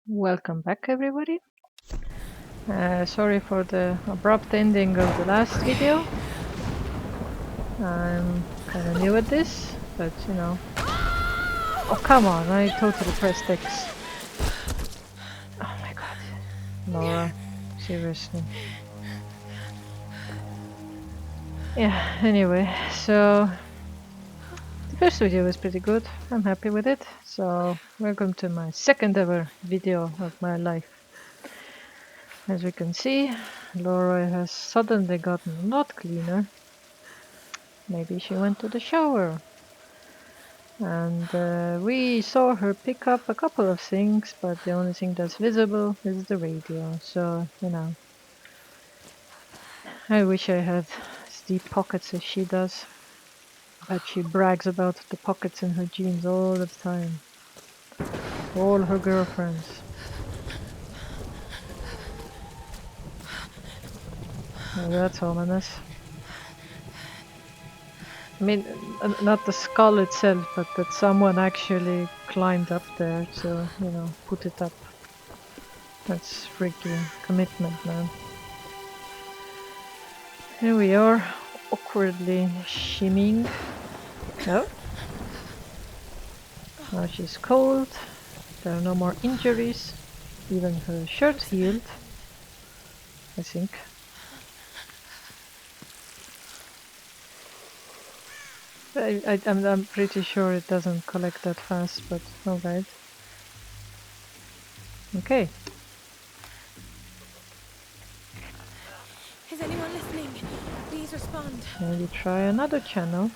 Welcome back, everybody. Sorry for the abrupt ending of the last video. I'm kind of new at this, but you know. Oh, come on, I totally pressed X. Oh my god. Laura, seriously. Yeah, anyway, so the first video was pretty good. I'm happy with it. So, welcome to my second ever video of my life. As we can see, Laura has suddenly gotten a lot cleaner. Maybe she went to the shower. And we saw her pick up a couple of things, but the only thing that's visible is the radio. So, you know, I wish I had as deep pockets as she does. But she brags about the pockets in her jeans all the time. All her girlfriends. Well, that's ominous. I mean, not the skull itself, but that someone actually climbed up there to, you know, put it up. That's freaky commitment, man. Here we are, awkwardly shimmying. Oh, now she's cold. There are no more injuries. Even her shirt healed, I think. I'm pretty sure it doesn't collect that fast, but alright. Okay. Is anyone listening? Please respond. Maybe try another channel.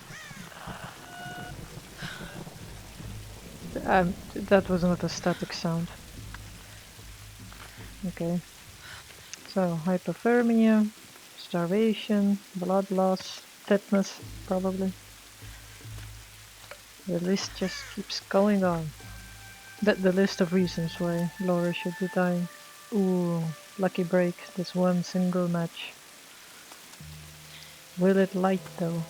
That was not a static sound. Okay. So, hypothermia, starvation, blood loss, tetanus, probably. The list just keeps going on. The list of reasons why Laura should be dying. Ooh, lucky break, this one single match. Will it light though?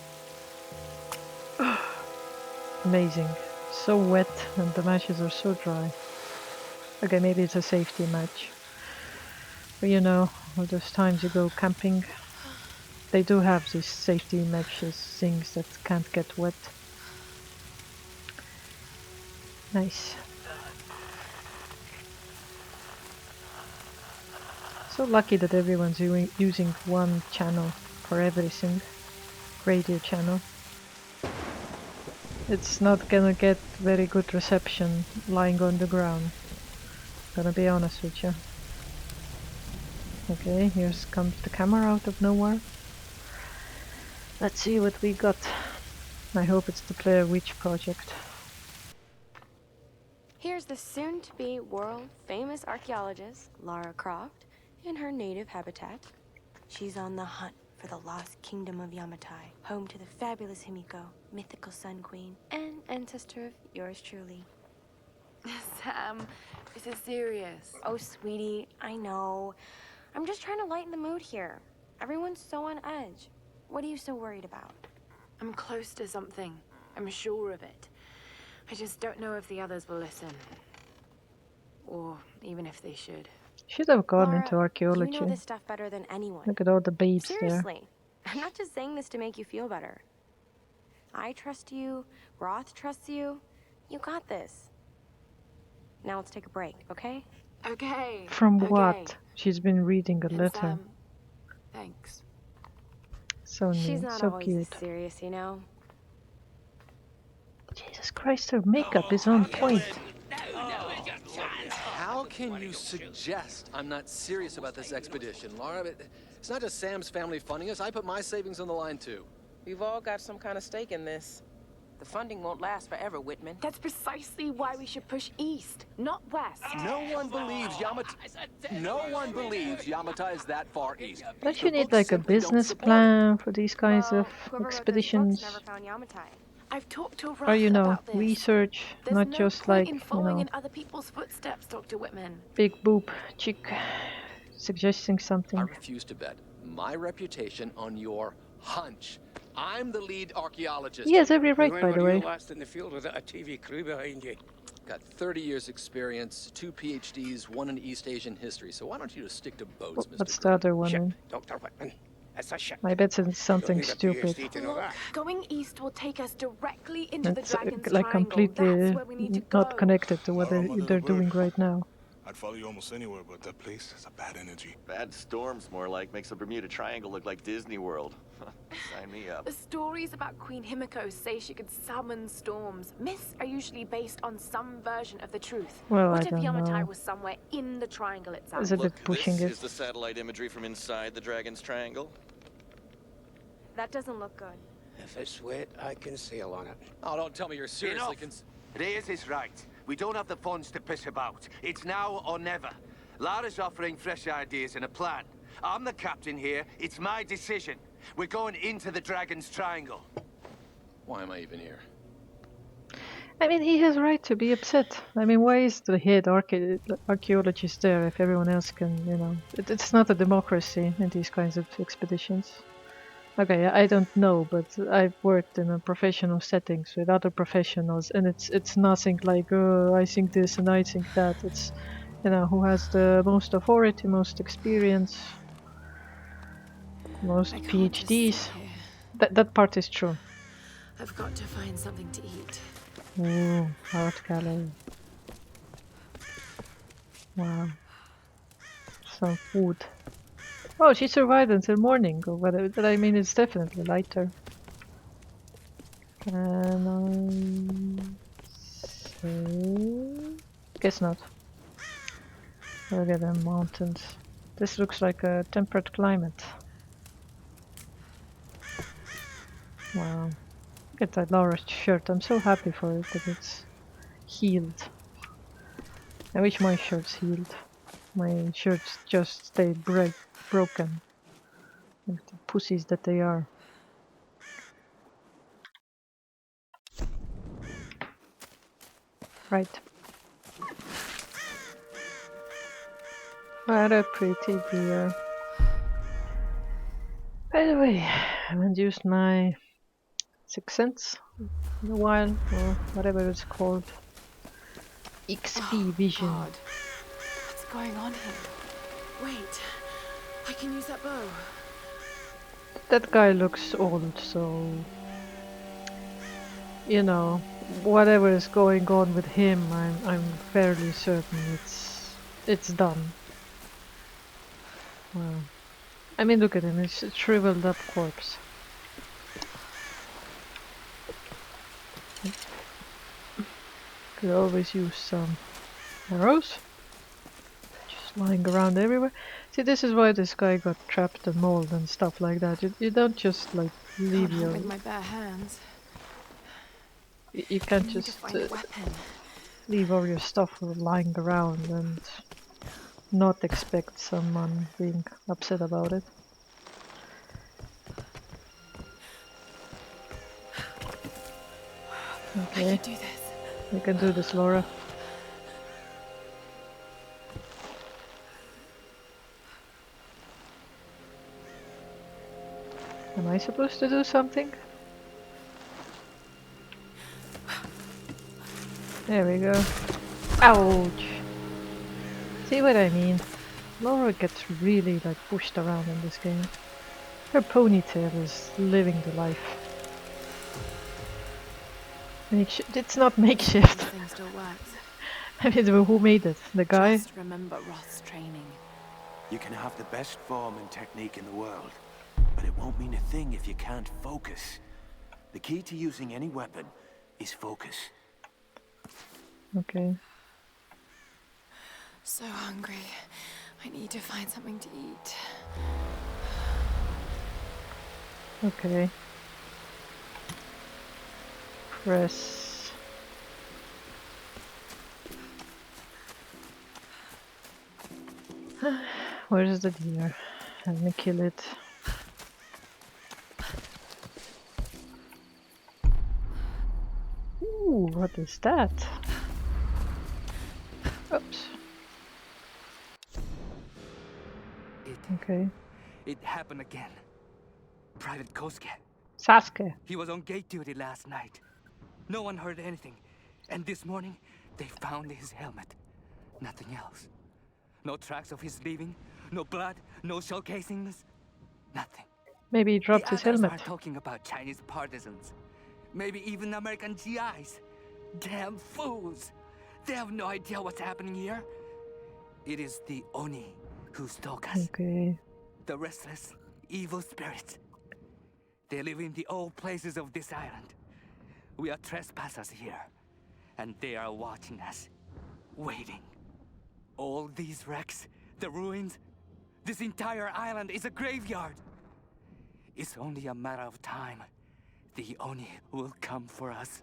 Amazing. So wet and the matches are so dry. Okay, maybe it's a safety match. But you know, all those times you go camping, they do have these safety matches, things that can't get wet. Nice. So lucky that everyone's using one channel for everything. Radio channel. It's not gonna get very good reception lying on the ground. Gonna be honest with you. Okay, here comes the camera out of nowhere. Let's see what we got. I hope it's the Blair Witch Project. Here's the soon-to-be world-famous archaeologist, Lara Croft, in her native habitat. She's on the hunt for the lost kingdom of Yamatai, home to the fabulous Himiko, mythical Sun Queen, and ancestor of yours truly. Sam, this is serious. Oh, sweetie, I know. I'm just trying to lighten the mood here. Everyone's so on edge. What are you so worried about? I'm close to something. I'm sure of it. I just don't know if the others will listen. Or even if they should. Should have gone Lara, into archaeology. you know this stuff better than anyone. Look at all the babes Seriously, I'm not just saying this to make you feel better. I trust you, Roth trusts you. You got this. Now let's take a break, okay? Okay. there. From okay. what? She's been reading a And letter. Sam, thanks. So She's neat, not so always cute. this serious, you know? Jesus Christ, her makeup is on point. How can you suggest I'm not serious about this expedition, Laura? It's not just Sam's family funding us. I put my savings on the line, too. We've all got some kind of stake in this. The funding won't last forever, Whitman. That's precisely why we should push east, not west. No one believes Yamatai is that far east. Don't you The need books like a simply don't business support it. plan for these kinds Well, of whoever wrote those expeditions? books never found Yamatai. I've talked to Roth Or you know, about this. research, There's not no just point like, in you following know, in other people's footsteps, Dr. Whitman. big boob chick suggesting something. I refuse to bet my reputation on your hunch. I'm the lead archaeologist. He has every right, You by ain't the got way. your last in the field without a TV crew behind you. Got 30 years experience, 2 PhDs, 1 in East Asian history. So why don't you just stick to boats, Mr. What's the Green? other one? Ship, In? Dr. Whitman. It's a ship. I bet it's You don't something need a stupid. PhD to know Look, that. going east will take us directly into the It's Dragon's like Triangle. That's completely where we need to not go. connected to what Laura, mother they're of the bird. doing right now. I'd follow you almost anywhere, but that place has a bad energy. Bad storms, more like. Makes the Bermuda Triangle look like Disney World. Sign me up. The stories about Queen Himiko say she could summon storms. Myths are usually based on some version of the truth. Well, What I if don't Yamatai know. was somewhere in the triangle itself? Is it a bit Look, pushing this it? is the satellite imagery from inside the Dragon's Triangle. That doesn't look good. If it's wet, I can sail on it. Oh, don't tell me you're seriously Enough. Reyes is right. We don't have the funds to piss about. It's now or never. Lara's offering fresh ideas and a plan. I'm the captain here. It's my decision. We're going into the Dragon's Triangle. Why am I even here? I mean, he has right to be upset. I mean, why is the head archaeologist there if everyone else can, you know? It's not a democracy in these kinds of expeditions. Okay, I don't know, but I've worked in a professional settings with other professionals, and it's nothing like, oh, I think this and I think that. It's, you know, who has the most authority, most experience, most I can't just sit PhDs. here. That part is true. I've got to find something to eat. Ooh, art gallery. Wow. Some food. Oh, she survived until morning, or whatever. But I mean, it's definitely lighter. Can I say? Guess not. Look at them mountains. This looks like a temperate climate. Wow. Look at that Laura's shirt. I'm so happy for it that it's healed. I wish my shirt's healed. My shirts just stay broken. Like the pussies that they are. Right. What a pretty deer. By the way, I haven't used my Sixth Sense in a while, or whatever it's called. XP vision. God. What's going on here? Wait, I can use that bow. That guy looks old, so you know, whatever is going on with him, I'm fairly certain it's done. Wow. I mean, look at him, it's a shriveled up corpse. Could always use some arrows. Just lying around everywhere. See, this is why this guy got trapped in mold and stuff like that. You don't just like leave Can't your... hunt with my bare hands. You can't I need to just find a weapon. leave all your stuff lying around and not expect someone being upset about it. I Okay, can do this. you can do this, Laura. Am I supposed to do something? There we go. Ouch! See what I mean? Laura gets really like pushed around in this game. Her ponytail is living the life. It's not makeshift. This thing still works. I mean, who made it? The guy? Just remember Roth's training. You can have the best form and technique in the world, but it won't mean a thing if you can't focus. The key to using any weapon is focus. Okay. So hungry. I need to find something to eat. Okay. Press. Where's the deer? Let me kill it. Ooh, what is that? Oops. Okay. It happened again. Private Kosuke. Sasuke. He was on gate duty last night. No one heard anything. And this morning, They found his helmet. Nothing else. No tracks of his leaving. No blood. No shell casings. Nothing. Maybe he dropped The his others helmet. are talking about Chinese partisans. Maybe even American GIs. Damn fools! They have no idea what's happening here. It is the Oni who stalk us. Okay. The restless, evil spirits. They live in the old places of this island. We are trespassers here, and they are watching us, waiting. All these wrecks, the ruins, this entire island is a graveyard. It's only a matter of time. The Oni will come for us.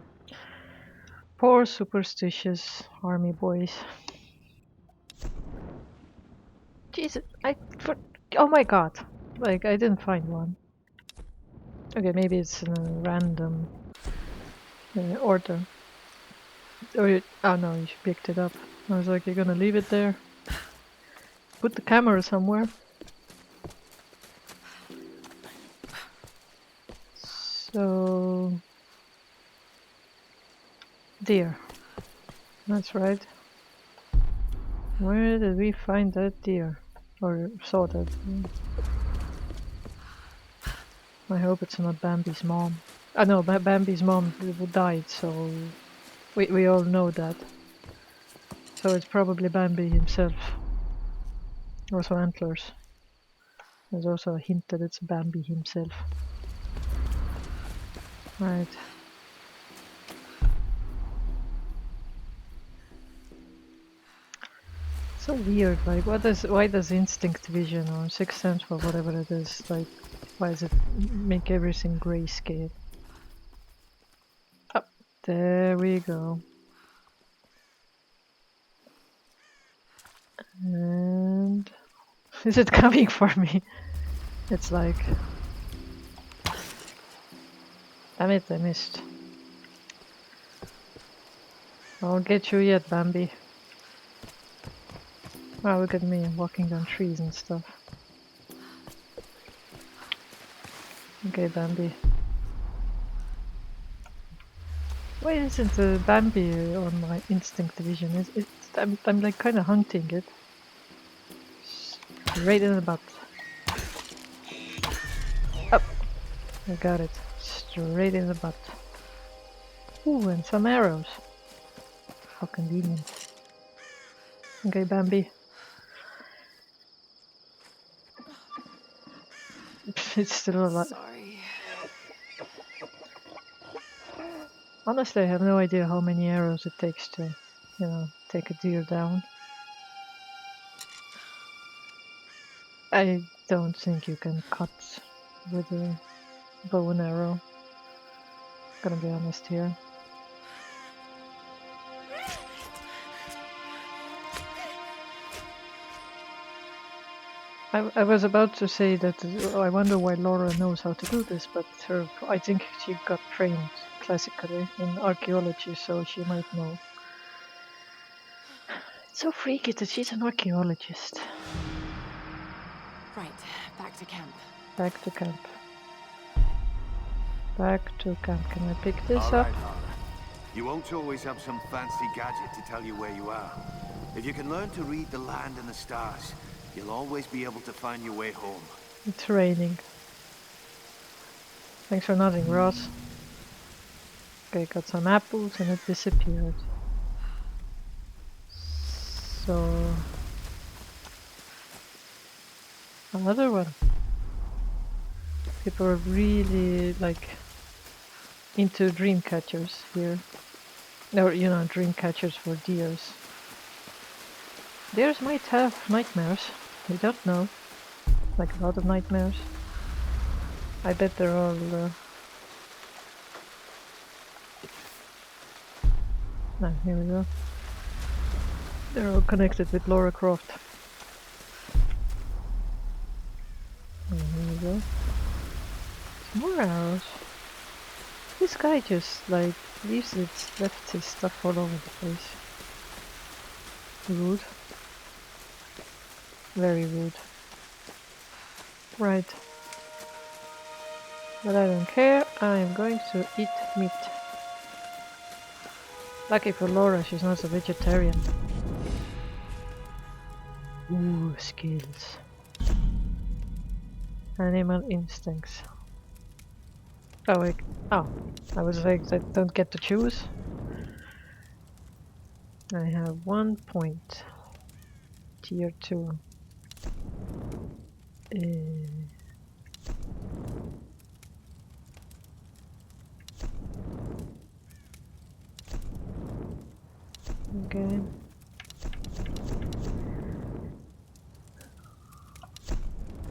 Poor superstitious army boys. Jesus, oh my god. Like, I didn't find one. Okay, maybe it's in a random order. Oh no, you picked it up. I was like, you're gonna leave it there? Put the camera somewhere. So... deer. That's right. Where did we find that deer? Or saw that? I hope it's not Bambi's mom. Ah no, Bambi's mom died, so we all know that. So it's probably Bambi himself. Also antlers. There's also a hint that it's Bambi himself. Right. So weird, like why does instinct vision or sixth sense or whatever it is, like why does it make everything grayscale? Oh, there we go. And is it coming for me? It's like, damn it, I missed. I'll get you yet, Bambi. Wow, look at me walking down trees and stuff. Okay, Bambi. Why isn't the Bambi on my instinct vision? I'm like kind of hunting it. Right in the butt. Up! I got it. Straight in the butt. Ooh, and some arrows. How convenient. Okay, Bambi. It's still alive. Sorry. Honestly, I have no idea how many arrows it takes to, you know, take a deer down. I don't think you can cut with a bow and arrow. Gonna be honest here. I was about to say that I wonder why Laura knows how to do this, but I think she got trained classically in archaeology, so she might know. It's so freaky that she's an archaeologist. Right, back to camp. Back to camp. Back to camp. Can I pick this All up? right, Lara. You won't always have some fancy gadget to tell you where you are. If you can learn to read the land and the stars, you'll always be able to find your way home. It's raining. Thanks for nothing, Ross. Okay, got some apples and it disappeared. So... another one. People are really, like, into dream catchers here. Or, you know, dream catchers for deers. Deers might have nightmares. We don't know. Like a lot of nightmares. I bet they're all... No, here we go. They're all connected with Lara Croft. And here we go. Some more arrows. This guy just like left his stuff all over the place. Rude. Very rude. Right. But I don't care. I am going to eat meat. Lucky for Laura, she's not a vegetarian. Ooh, skills. Animal instincts. Oh, wait. Oh, I was like, I don't get to choose. I have 1 point. Tier 2. Okay.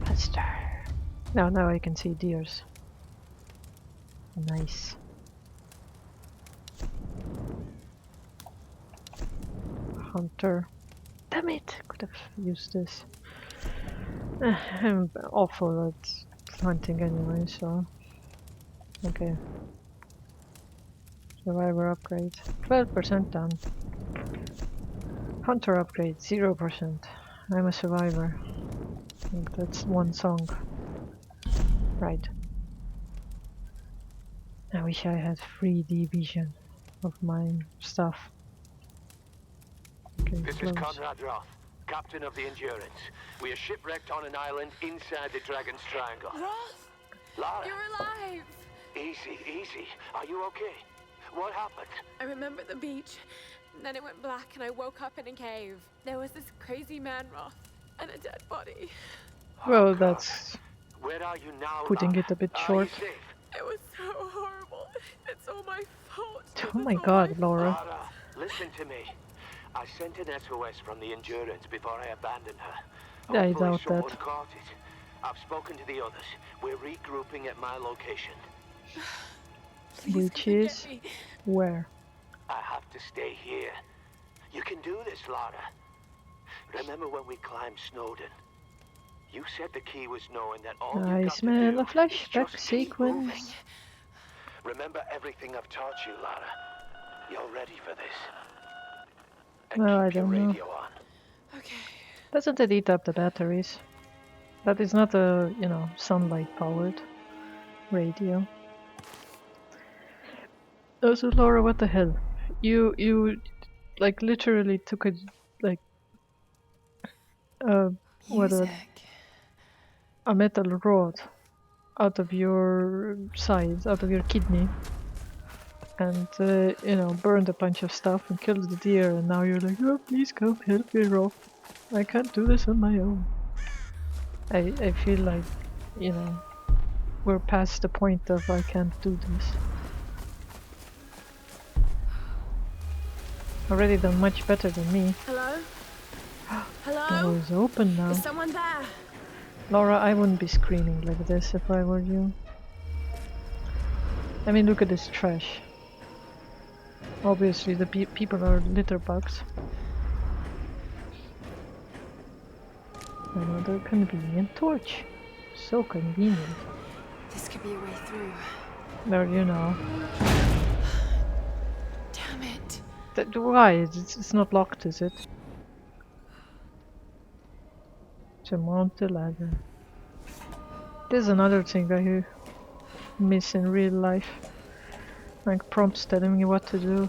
Faster. Now I can see deers. Nice. Hunter. Damn it! Could have used this. I'm awful at hunting anyway, so... Okay. Survivor upgrade. 12% done. Hunter upgrade. 0%. I'm a survivor. I think that's one song. Right. I wish I had 3D vision of my stuff. Okay, This close. is Conrad Roth, captain of the Endurance. We are shipwrecked on an island inside the Dragon's Triangle. Roth, Lara, you're alive! easy, easy. Are you okay? What happened? I remember the beach. Then it went black and I woke up in a cave. There was this crazy man, Roth, and a dead body. Well, that's Where are you now, putting Lara? it a bit Are short. you safe? It was so horrible. It's all my fault. Oh my god, Laura. Lara, listen to me. I sent an SOS from the Endurance before I abandoned her. I Hopefully doubt someone that. caught it. I've spoken to the others. We're regrouping at my location. Please Which come and is get me. where? I have to stay here. You can do this, Lara. Remember when we climbed Snowden? You said the key was knowing that all you I got to smell do a is flashback just keep moving. sequence. Remember everything I've taught you, Lara. You're ready for this. And Well, I keep your don't know. radio on. Okay. Doesn't it eat up the batteries? That is not a, you know, sunlight powered radio. Oh, so Laura, what the hell? You like literally took a, like, what a metal rod out of your side, out of your kidney, and you know, burned a bunch of stuff and killed the deer, and now you're like, oh, please come help me, Rob. I can't do this on my own. I feel like, you know, we're past the point of I can't do this. Already done much better than me. Hello? Door Hello? is open now. Is someone there? Laura, I wouldn't be screaming like this if I were you. I mean, look at this trash. Obviously, the people are litter bugs. Another convenient torch. So convenient. This could be a way through. There, you know. Damn it. Why? It's not locked, is it? To mount the ladder. There's another thing I miss in real life. Like prompts telling me what to do.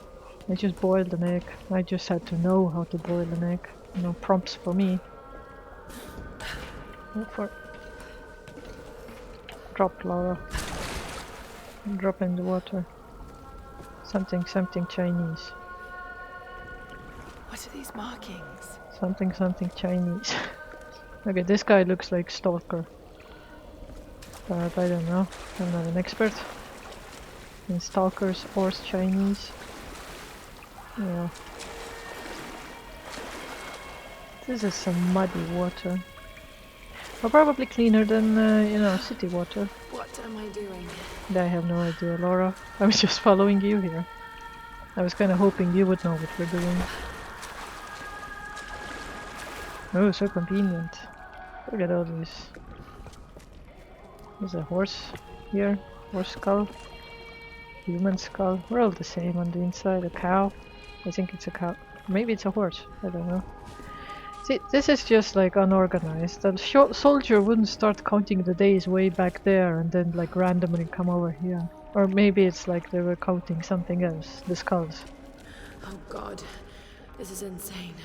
I just boiled an egg. I just had to know how to boil an egg. No prompts for me. Go for drop, Laura. Drop in the water. Something Chinese. What are these markings? Something Chinese. Okay, this guy looks like Stalker. But I don't know. I'm not an expert in Stalkers or Chinese. Yeah. This is some muddy water. Well, probably cleaner than, you know, city water. What am I doing? I have no idea, Laura. I was just following you here. I was kind of hoping you would know what we're doing. Oh, so convenient. Look at all these. There's a horse here. Horse skull. Human skull. We're all the same on the inside. A cow. I think it's a cow. Maybe it's a horse. I don't know. See, this is just like unorganized. The soldier wouldn't start counting the days way back there and then like randomly come over here. Or maybe it's like they were counting something else. The skulls. Oh god, this is insane.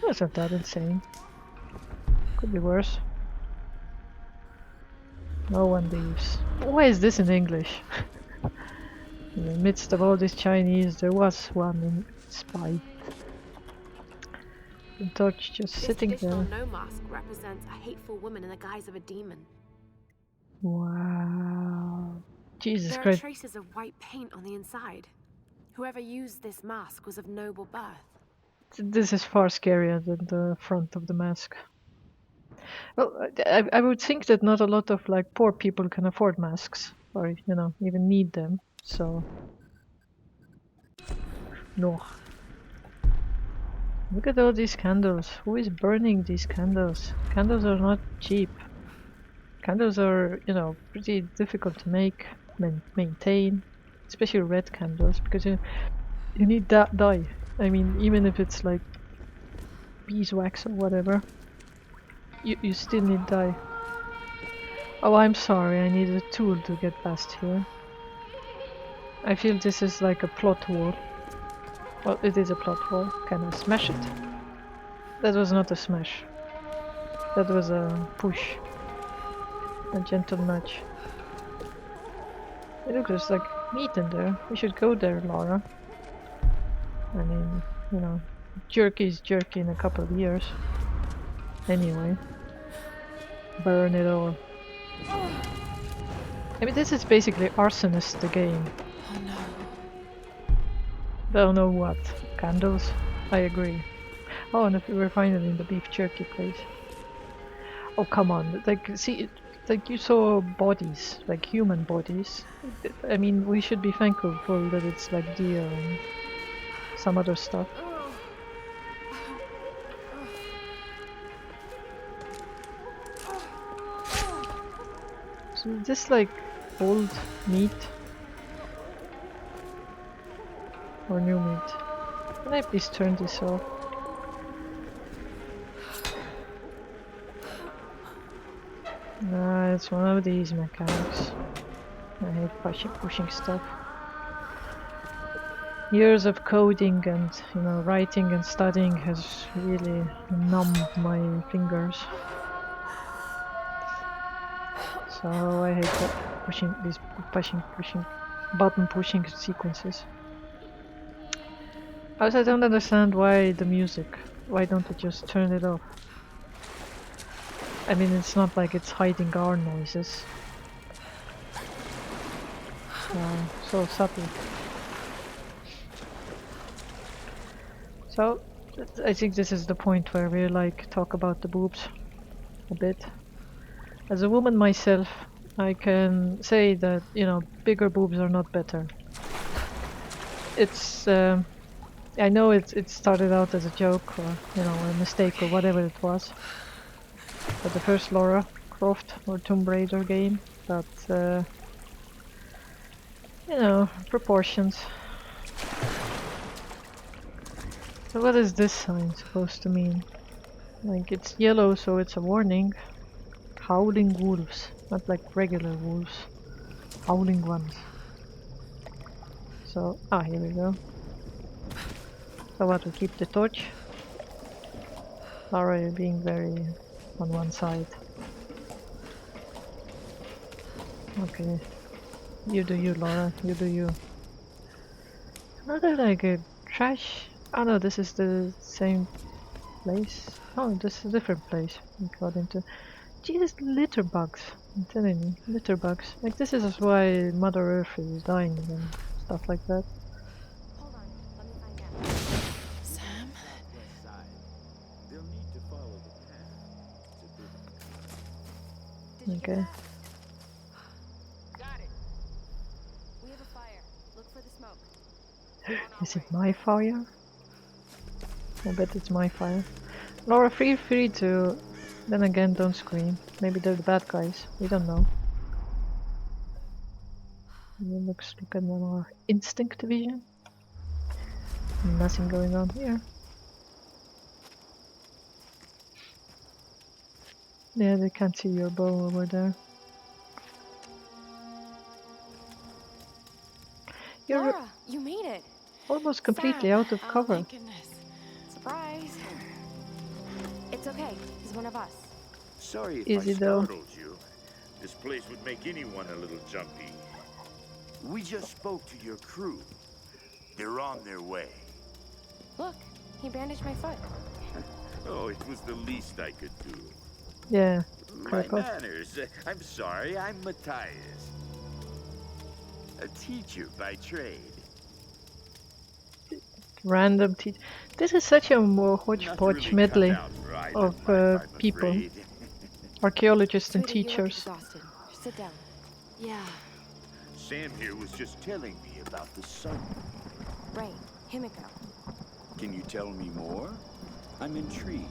That's not that insane. Could be worse. No one leaves. Why is this in English? In the midst of all this Chinese, there was one in spite. The torch just This sitting traditional there. no mask represents a hateful woman in the guise of a demon. Wow. Jesus There are Christ. traces of white paint on the inside. Whoever used this mask was of noble birth. This is far scarier than the front of the mask. Well, I would think that not a lot of like poor people can afford masks, or you know, even need them. So, no. Look at all these candles. Who is burning these candles? Candles are not cheap. Candles are, you know, pretty difficult to make, maintain, especially red candles, because you need that dye. I mean, even if it's like beeswax or whatever, you still need dye. Oh, I'm sorry, I need a tool to get past here. I feel this is like a plot wall. Well, it is a plot wall. Can I smash it? That was not a smash. That was a push. A gentle nudge. Hey, look, there's like meat in there. We should go there, Laura. I mean, you know, jerky is jerky in a couple of years. Anyway. Burn it all. I mean, this is basically Arsonist the game. Oh no. Don't know what. Candles? I agree. Oh, and if we're finally in the beef jerky place. Oh, come on. Like, see, like you saw bodies, like human bodies. I mean, we should be thankful that it's like deer and some other stuff. So is this like old meat? Or new meat? Can I please turn this off? Nah, it's one of these mechanics. I hate pushing stuff. Years of coding and, you know, writing and studying has really numbed my fingers. So I hate these button pushing sequences. Also, I don't understand why the music. Why don't they just turn it off? I mean, it's not like it's hiding our noises. So subtle. So, I think this is the point where we like talk about the boobs a bit. As a woman myself, I can say that, you know, bigger boobs are not better. It's, I know it started out as a joke or, you know, a mistake or whatever it was. But the first Lara Croft or Tomb Raider game, but, you know, proportions. So what is this sign supposed to mean? Like, it's yellow, so it's a warning. Howling wolves, not like regular wolves. Howling ones. So, here we go. So what, we keep the torch? Lara, you're being very on one side. Okay. You do you, Laura. You do you. Another like a trash. Oh no, this is the same place. Oh, this is a different place we got into. Jesus, litter bugs. I'm telling you, litter bugs. Like, this is why Mother Earth is dying and stuff like that. Hold on, let me find out. Sam? Okay. Got it. We have a fire. Look for the smoke. Is it my fire? I bet it's my fire. Laura, feel free to... Then again, don't scream. Maybe they're the bad guys. We don't know. Look at them, our instinct vision. Nothing going on here. Yeah, they can't see your bow over there. Laura, you made it. was completely Sam. out of Oh, cover. thank goodness. Surprise. It's okay. He's one of us. Sorry if Is I it though? startled you. This place would make anyone a little jumpy. We just spoke to your crew. They're on their way. Look, he bandaged my foot. Oh, it was the least I could do. Yeah, My Krakow. manners. I'm sorry, I'm Matthias. A teacher by trade. Random teach. This is such a more Not hodgepodge really medley cut out for island of life, I'm people, afraid. archaeologists and Sweetie, you look teachers. exhausted. Sit down. Yeah. Sam here was just telling me about the sun. Right, Himiko. Can you tell me more? I'm intrigued.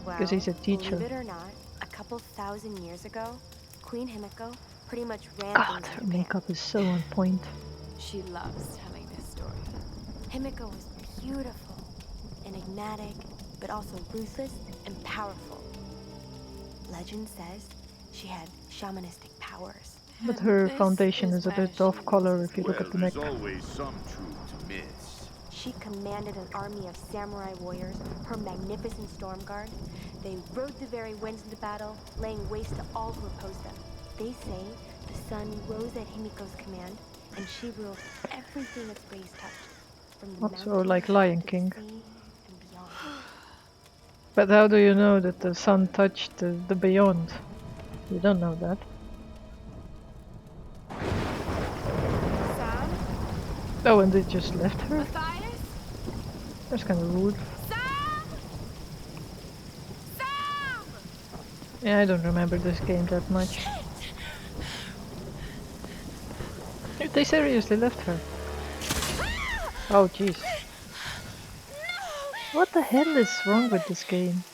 Well, Because he's a teacher. believe it or not, a couple thousand years ago, Queen Himiko pretty much ran God, things her in Japan. makeup is so on point. She loves telling this story. Himiko was beautiful, enigmatic, but also ruthless and powerful. Legend says she had shamanistic powers. But her This foundation is a why bit she off color if you look Well, at the neck. there's always some truth to miss. She commanded an army of samurai warriors, her magnificent storm guard. They rode the very winds into battle, laying waste to all who opposed them. They say the sun rose at Himiko's command, and she ruled everything its rays touched, from the Also mountains like Lion to the King. sea and beyond. But how do you know that the sun touched the beyond? You don't know that. Sam? Oh, and they just left her? Matthias? That's kind of rude. Sam! Sam! Yeah, I don't remember this game that much. They seriously left her. Oh, jeez. What the hell is wrong with this game?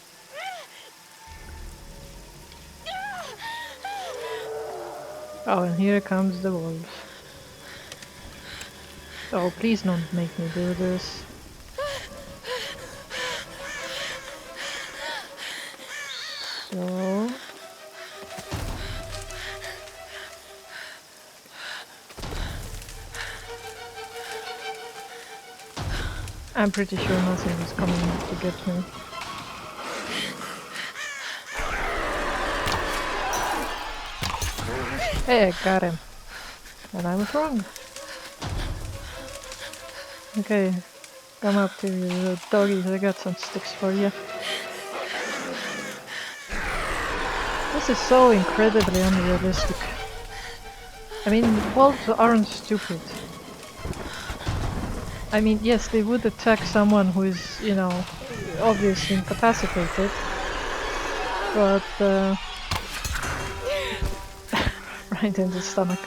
Oh, and here comes the wolves. Oh, please don't make me do this. So... I'm pretty sure nothing is coming to get me. Hey, I got him. And I was wrong. Okay, come up to you doggies, I got some sticks for you. This is so incredibly unrealistic. I mean, wolves aren't stupid. I mean, yes, they would attack someone who is, you know, obviously incapacitated, but right in the stomach.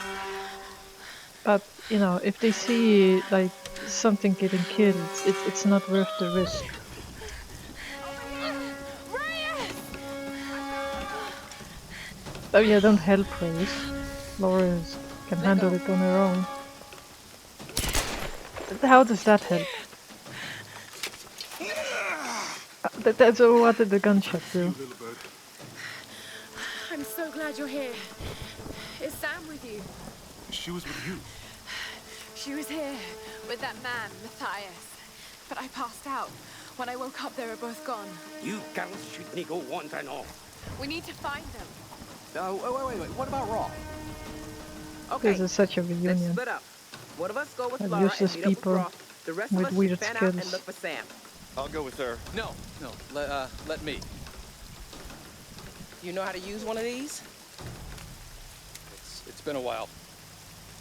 But, you know, if they see, like, something getting killed, it's not worth the risk. Oh yeah, don't help Reyes. Laura can handle it on her own. How does that help? That's what did the gunshot do? I'm so glad you're here. Is Sam with you? She was with you. She was here with that man, Matthias. But I passed out. When I woke up, they were both gone. You girls should go want to know. We need to find them. Wait. What about Raw? Okay, This is such a let's reunion. split up. One of us go with And Laura and useless meet up with people Raw. The rest of with us weird fan out and skills. look for Sam. I'll go with her. No, let me. You know how to use one of these? It's been a while.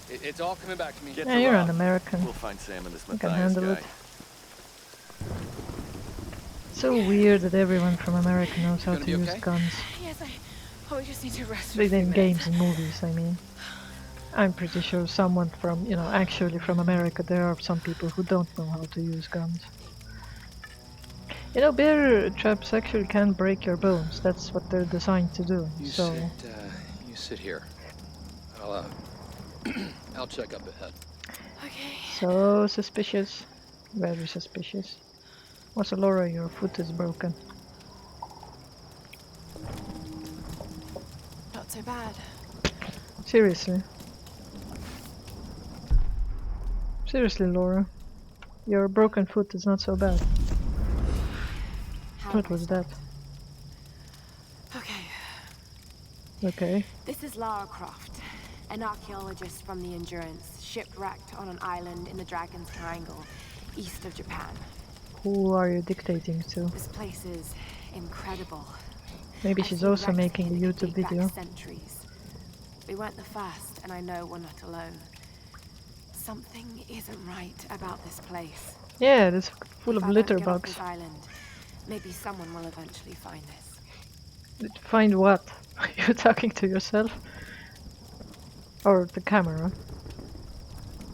It's all coming back to me. Get Yeah, to you're Rob. an American. We'll find Sam and this You can Matthias handle guy. it. It's so weird that everyone from America knows how Gonna to be use okay? guns. Yes, we just need to rest for a Like few in minutes. games and movies, I mean. I'm pretty sure someone from, you know, actually from America, there are some people who don't know how to use guns. You know, bear traps actually can break your bones. That's what they're designed to do. You So, sit here. I'll I'll check up ahead. Okay. so suspicious. Very suspicious. Also, Laura, your foot is broken. Not so bad. Seriously. Seriously, Laura. Your broken foot is not so bad. How What do I was start? that? Okay. Okay. This is Lara Croft, an archaeologist from the Endurance, shipwrecked on an island in the Dragon's Triangle, east of Japan. Who are you dictating to? This place is incredible. Maybe I've she's seen also wrecks making a here that YouTube date back video. centuries. We weren't the first, and I know we're not alone. Something isn't right about this place. Yeah, it's full If of I litter don't get off bugs. this island, maybe someone will eventually find this. Find what? Are you talking to yourself? Or the camera?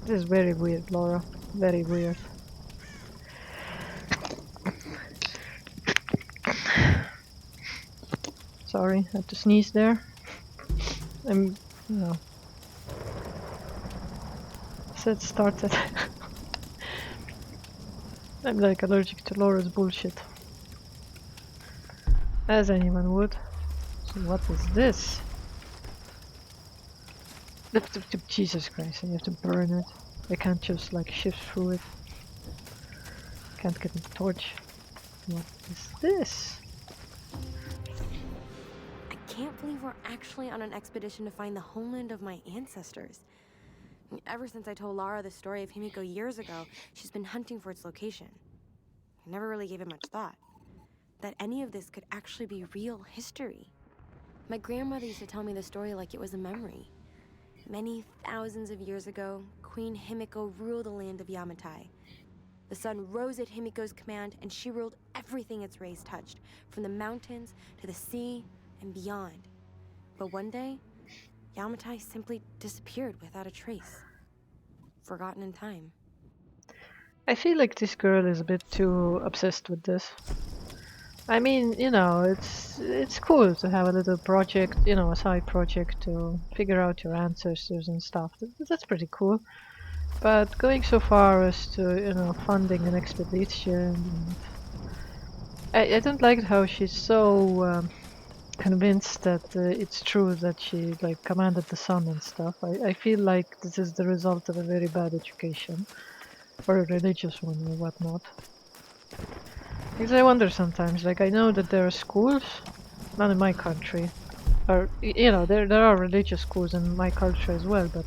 This is very weird, Laura. Very weird. Sorry, had to sneeze there. No. Said started. I'm like allergic to Laura's bullshit. As anyone would. So what is this? Jesus Christ, I have to burn it. I can't just like shift through it. Can't get a torch. What is this? I can't believe we're actually on an expedition to find the homeland of my ancestors. Ever since I told Lara the story of Himiko years ago, she's been hunting for its location. I never really gave it much thought. That any of this could actually be real history. My grandmother used to tell me the story like it was a memory. Many thousands of years ago, Queen Himiko ruled the land of Yamatai. The sun rose at Himiko's command, and she ruled everything its rays touched, from the mountains to the sea and beyond. But one day, Yamatai simply disappeared without a trace. Forgotten in time. I feel like this girl is a bit too obsessed with this. I mean, you know, it's cool to have a little project, you know, a side project to figure out your ancestors and stuff. That's pretty cool. But going so far as to, you know, funding an expedition, I don't like how she's so convinced that it's true that she like commanded the sun and stuff. I feel like this is the result of a very bad education, or a religious one or whatnot. Because I wonder sometimes, like I know that there are schools, not in my country, or you know, there are religious schools in my culture as well, but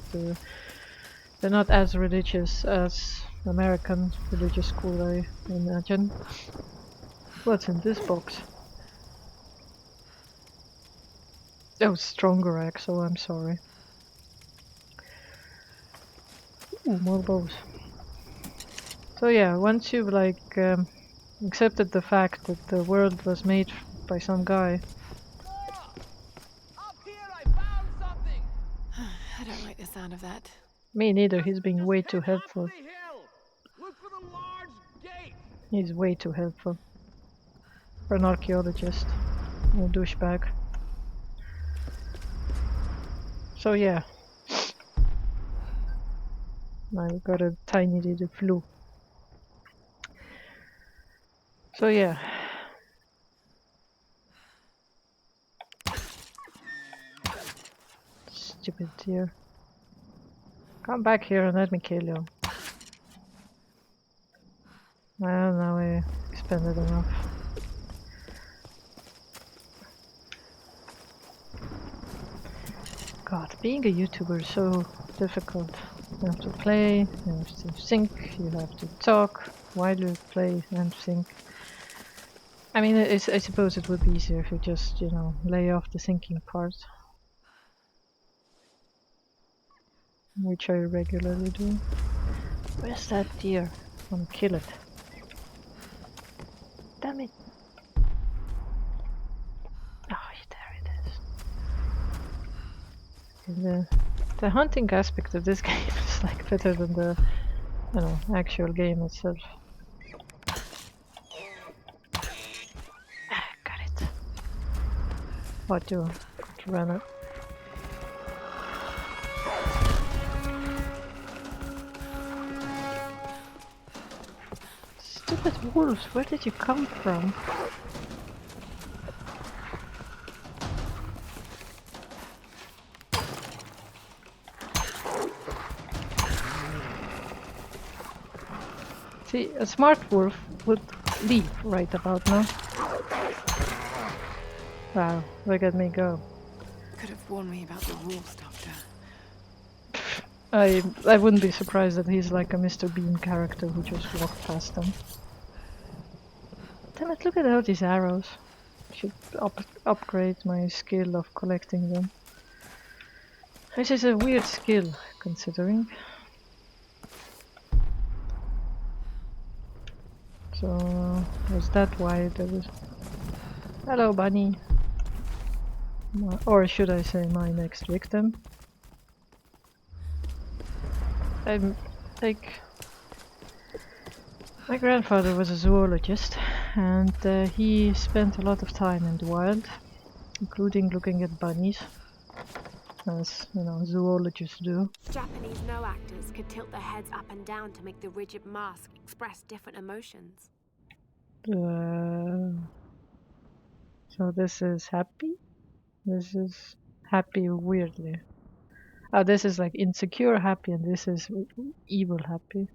they're not as religious as American religious school, I imagine. What's in this box? Oh, stronger axe, oh I'm sorry. Ooh, more bows. So yeah, once you've like accepted the fact that the world was made by some guy. Up here, I found something. I don't like the sound of that. Me neither, he's being way too helpful. Look for the large gate. He's way too helpful. For an archaeologist. A douchebag. So yeah. Now we got a tiny little flue. So yeah. Stupid deer. Come back here and let me kill you. Well, now we expended enough. God, being a YouTuber is so difficult. You have to play, you have to sync, you have to talk while you play and sync. I mean, I suppose it would be easier if you just, you know, lay off the syncing part. Which I regularly do. Where's that deer? I want to kill it. Damn it! Oh, there it is. And the hunting aspect of this game is like better than the, you know, actual game itself. Ah, got it. What do? Run it. Stupid wolves, where did you come from? See, a smart wolf would leave right about now. Wow, look at me go. Could have warned me about the wolves, Doctor. I wouldn't be surprised that he's like a Mr. Bean character who just walked past them. Damn it, look at all these arrows. Should upgrade my skill of collecting them. Which is a weird skill, considering. So, was that why there was... Hello, bunny! Or should I say my next victim? I'm like... My grandfather was a zoologist, and he spent a lot of time in the wild, including looking at bunnies, as, you know, zoologists do. Japanese no actors could tilt their heads up and down to make the rigid mask express different emotions. So this is happy? This is happy weirdly. Oh, this is like insecure happy, and this is evil happy.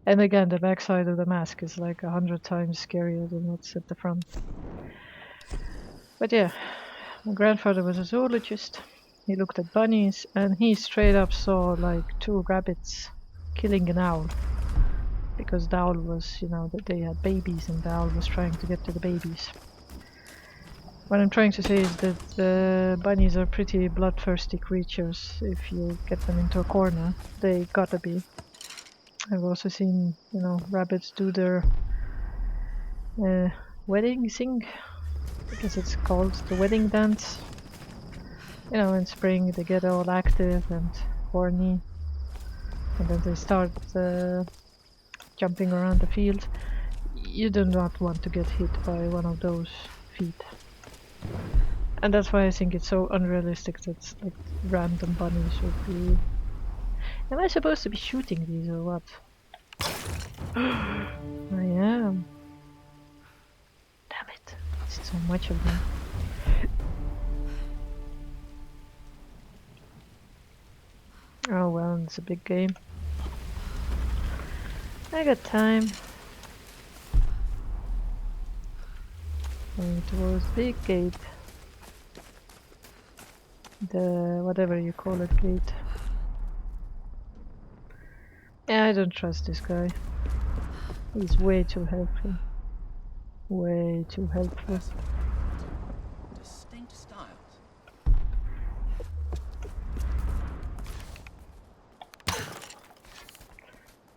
And again, the backside of the mask is like 100 times scarier than what's at the front. But yeah, my grandfather was a zoologist. He looked at bunnies, and he straight up saw like 2 rabbits killing an owl. Because the owl was, you know, that they had babies, and the owl was trying to get to the babies. What I'm trying to say is that bunnies are pretty bloodthirsty creatures. If you get them into a corner, they gotta be. I've also seen, you know, rabbits do their wedding thing. I guess it's called the wedding dance. You know, in spring they get all active and horny, and then they start jumping around the field. You do not want to get hit by one of those feet. And that's why I think it's so unrealistic that like random bunnies would be... Am I supposed to be shooting these or what? I am. Damn it. It's so much of them. Oh well, it's a big game. I got time. Going towards big gate. The whatever you call it gate. Yeah, I don't trust this guy. He's way too helpful. Way too helpful. Distinct styles.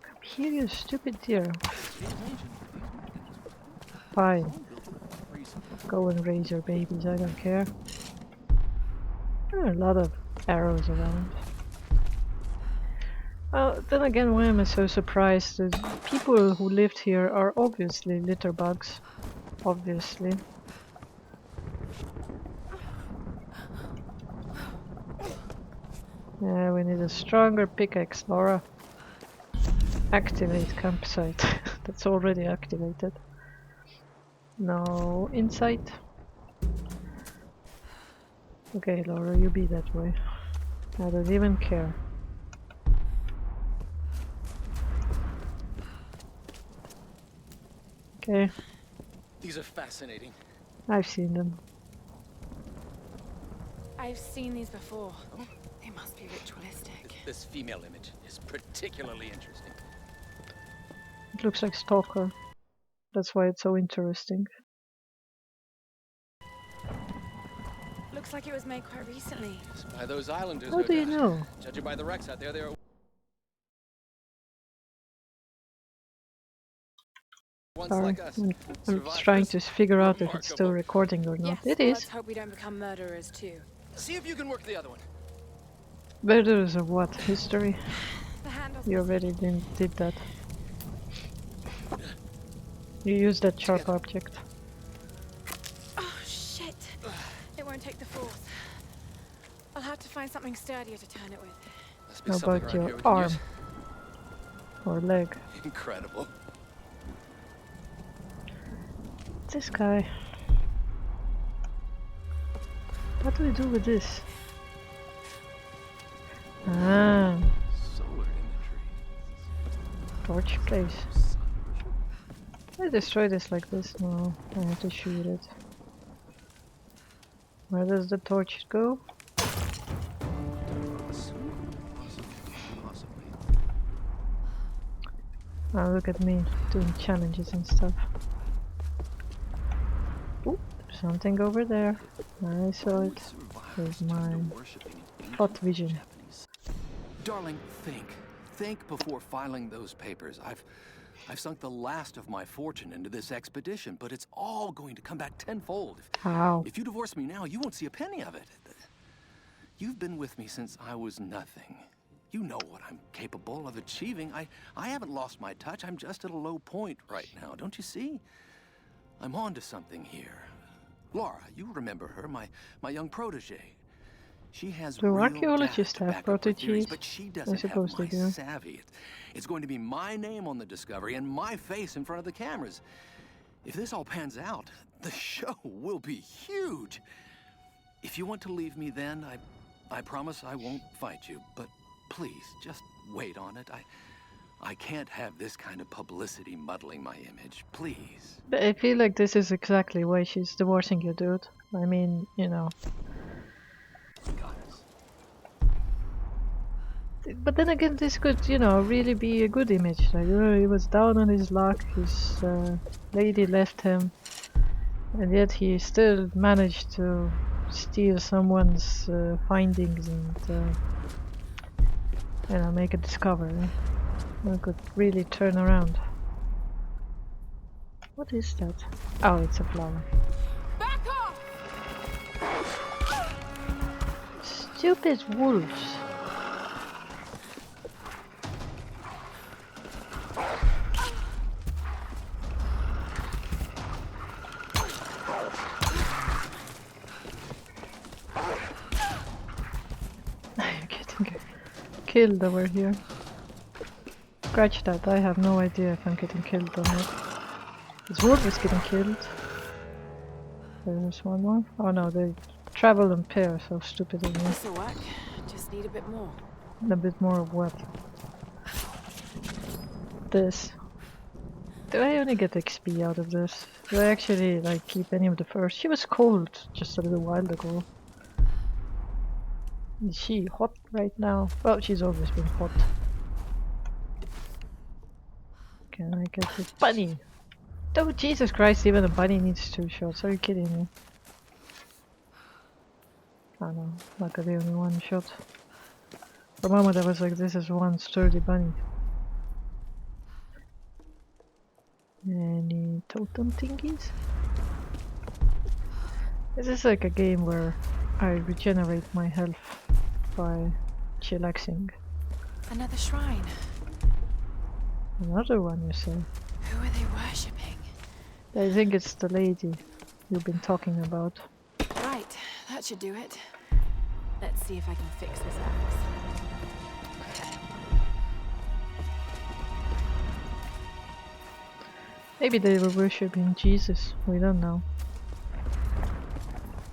Come here, you stupid deer. Fine. Go and raise your babies, I don't care. There are a lot of arrows around. Well, then again, why am I so surprised? The people who lived here are obviously litter bugs. Obviously. Yeah, we need a stronger pickaxe, Laura. Activate campsite. That's already activated. No insight. Okay, Laura, you be that way. I don't even care. Okay. These are fascinating. I've seen them. I've seen these before. They must be ritualistic. This female image is particularly interesting. It looks like Stalker. That's why it's so interesting. Looks like it was made quite recently. By those islanders. How do you know? Judging by the wrecks out there, they are once Sorry, like us. I'm trying to figure out if it's still recording or not. Yes, It is. Let's hope we don't become murderers too. See if you can work the other one. Murders of what? History? The handles. You already did that. You used that sharp object. Oh shit! It won't take the force. I'll have to find something sturdier to turn it with. How about your arm? Or leg? Incredible. This guy. What do we do with this? Ah. Solar imagery. Torch place. I destroy this like this? No, I have to shoot it. Where does the torch go? Oh, look at me doing challenges and stuff. Ooh, something over there. I saw it with my hot vision. Darling, think before filing those papers. I've sunk the last of my fortune into this expedition, but it's all going to come back tenfold. How? If you divorce me now, you won't see a penny of it. You've been with me since I was nothing. You know what I'm capable of achieving. I haven't lost my touch. I'm just at a low point right now. Don't you see? I'm on to something here. Laura, you remember her, my young protege. She has Do real archaeologists data to have back up her theories, proteges? but she I doesn't suppose have they my do. savvy. It's going to be my name on the discovery and my face in front of the cameras. If this all pans out, the show will be huge. If you want to leave me then, I promise I won't fight you, but please, just wait on it. I can't have this kind of publicity muddling my image, please. But I feel like this is exactly why she's divorcing you, dude. I mean, you know. But then again, this could, you know, really be a good image. Like, oh, he was down on his luck, his lady left him, and yet he still managed to steal someone's findings and, you know, make a discovery. It could really turn around. What is that? Oh, it's a flower. Back off! Stupid wolves. I'm getting killed over here. Scratch that, I have no idea if I'm getting killed or not. This wolf is getting killed. There's one more. Oh no, they travel in pairs, so stupid of me. This'll work. Just need a bit more. A bit more of what? This. Do I only get XP out of this? Do I actually like keep any of the furs? She was cold just a little while ago. Is she hot right now? Well, she's always been hot. Can I get the bunny? Oh, Jesus Christ, even a bunny needs 2 shots. Are you kidding me? Oh no, not the only 1 shot. For a moment I was like, this is one sturdy bunny. Any totem thingies? This is like a game where I regenerate my health by chillaxing. Another shrine. Another one, you say? Who are they worshipping? I think it's the lady you've been talking about. Right, that should do it. Let's see if I can fix this axe. Maybe they were worshipping Jesus, we don't know.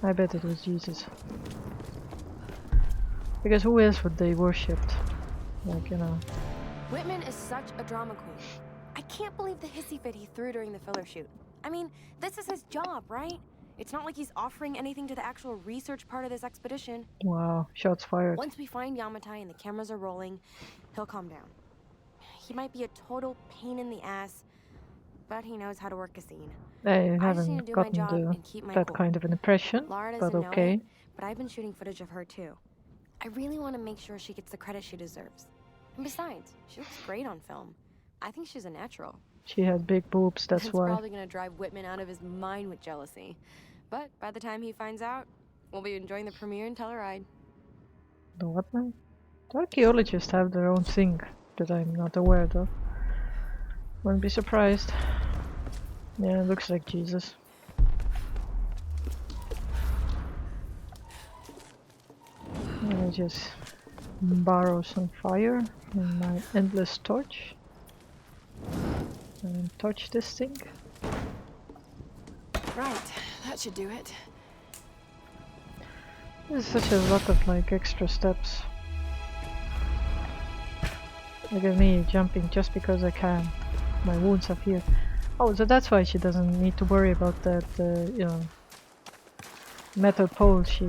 I bet it was Jesus. Because who else would they worshipped? Like, you know. Whitman is such a drama queen. I can't believe the hissy fit he threw during the filler shoot. I mean, this is his job, right? It's not like he's offering anything to the actual research part of this expedition. Wow, shots fired. Once we find Yamatai and the cameras are rolling, he'll calm down. He might be a total pain in the ass, but he knows how to work a scene. I just need haven't to do my gotten job and keep my that cool. kind of an impression, Laura but doesn't know okay. it, but I've been shooting footage of her too. I really want to make sure she gets the credit she deserves. And besides, she looks great on film. I think she's a natural. She had big boobs, that's It's why. probably gonna drive Whitman out of his mind with jealousy. But by the time he finds out, we'll be enjoying the premiere in Telluride. The what now? The archaeologists have their own thing that I'm not aware of. Wouldn't be surprised. Yeah, it looks like Jesus. I just borrow some fire in my endless torch and torch this thing. Right, that should do it. There's such a lot of like extra steps. Look at me jumping just because I can. My wounds are here. Oh, so that's why she doesn't need to worry about that, you know, metal pole she...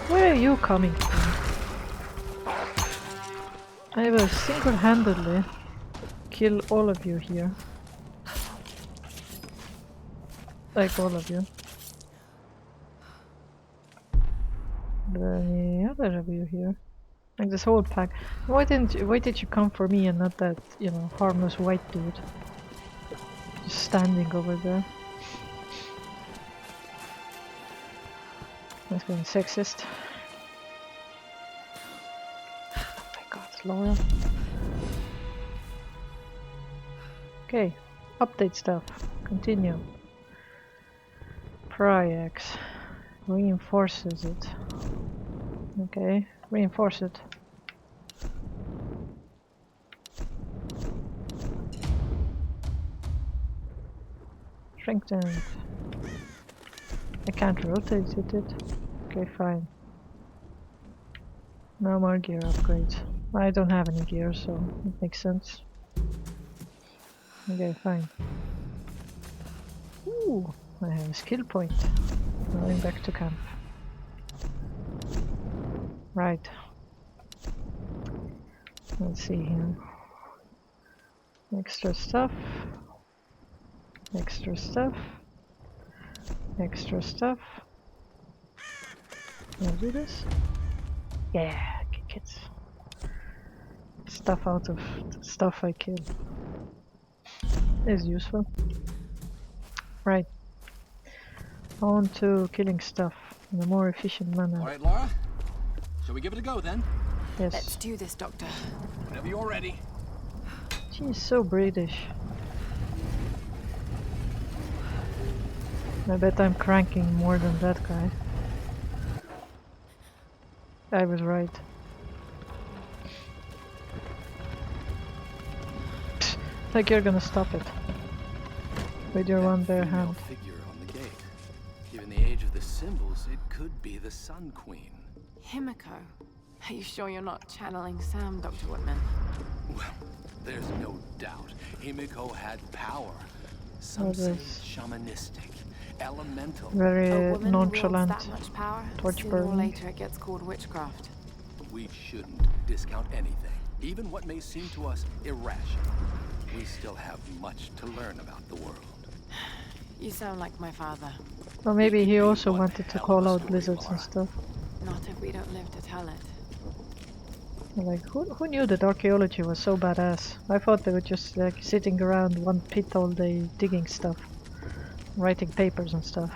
Where are you coming from? I will single-handedly kill all of you here. Like all of you. The other of you here. Like this whole pack. Why did you come for me and not that, you know, harmless white dude? Just standing over there. That's being sexist. Oh my god, Laura. Okay, update stuff. Continue. Pry-axe reinforces it. Okay, reinforce it. Strengthened. I can't rotate it. Okay, fine. No more gear upgrades. I don't have any gear, so it makes sense. Okay, fine. Ooh, I have a skill point. Going back to camp. Right. Let's see here. Extra stuff. Extra stuff. Extra stuff. Can I do this? Yeah, kick it. Stuff out of stuff I kill is useful. Right. On to killing stuff in a more efficient manner. All right, Lara. Shall we give it a go then? Yes. Let's do this, Doctor. Whenever you're ready. She's so British. I bet I'm cranking more than that guy. I was right. Psst, like you're gonna stop it with your one bare hand. Figure on the gate. Given the age of the symbols, it could be the Sun Queen. Himiko? Are you sure you're not channeling Sam, Dr. Whitman? Well, there's no doubt. Himiko had power. Some say shamanistic, elemental. Very nonchalant. That much power, torch sooner or burning. later it gets called witchcraft. We shouldn't discount anything, even what may seem to us irrational. We still have much to learn about the world. You sound like my father. Or maybe he also wanted to call out lizards and stuff. Not if we don't live to tell it. Like, who knew that archaeology was so badass? I thought they were just like sitting around one pit all day digging stuff, writing papers and stuff.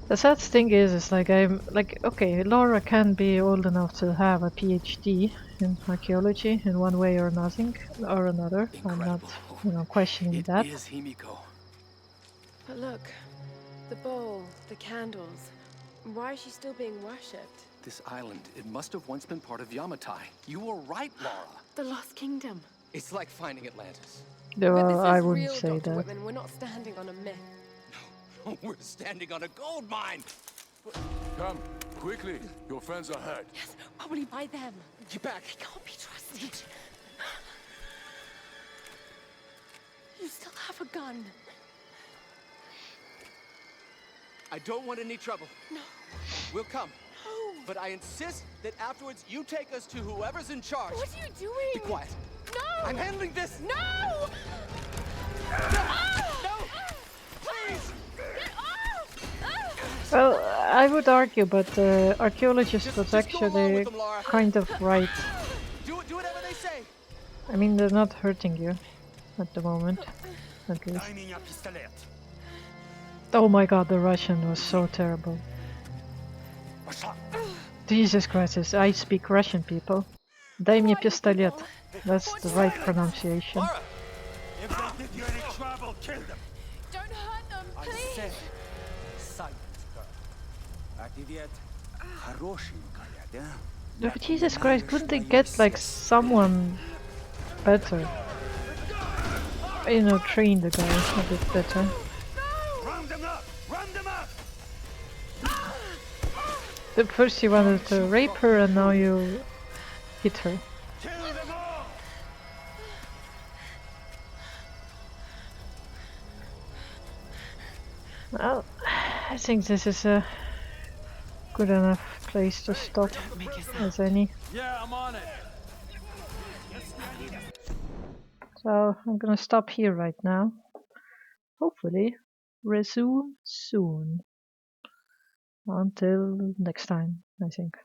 The sad thing is like I'm like, okay, Laura can be old enough to have a PhD in archaeology in one way or nothing or another. I'm not, you know, questioning that. It is Himiko. But look, the bowl, the candles. Why is she still being worshipped? This island, it must have once been part of Yamatai. You were right, Laura. The Lost Kingdom. It's like finding Atlantis. No, I wouldn't say Dr. that. Whitman. We're not standing on a myth. We're standing on a gold mine. Come, quickly. Your friends are hurt. Yes, probably by them. Get back. They can't be trusted. You still have a gun. I don't want any trouble. No. We'll come. No. But I insist that afterwards you take us to whoever's in charge. What are you doing? Be quiet. No. I'm handling this. No. No. Please. Get off. Well, I would argue, but the archaeologist was just go along actually with them, Laura. kind of right. Do whatever they say. I mean, they're not hurting you at the moment, at least. Oh my god, the Russian was so terrible. Jesus Christ, I speak Russian, people. Дай мне пистолет. That's the right pronunciation. Laura! If they give you any trouble, kill them! Don't hurt them, I please. said, silence her. А ты ведь хорошенькая, да? No, but Jesus Christ, couldn't they get like someone better? You know, train the guy a bit better. Round them up! Round them up! But first you wanted to rape her and now you hit her. Kill them all! Well, I think this is a good enough place to stop as any. Yeah, I'm on it. So I'm gonna stop here right now. Hopefully resume soon. Until next time, I think.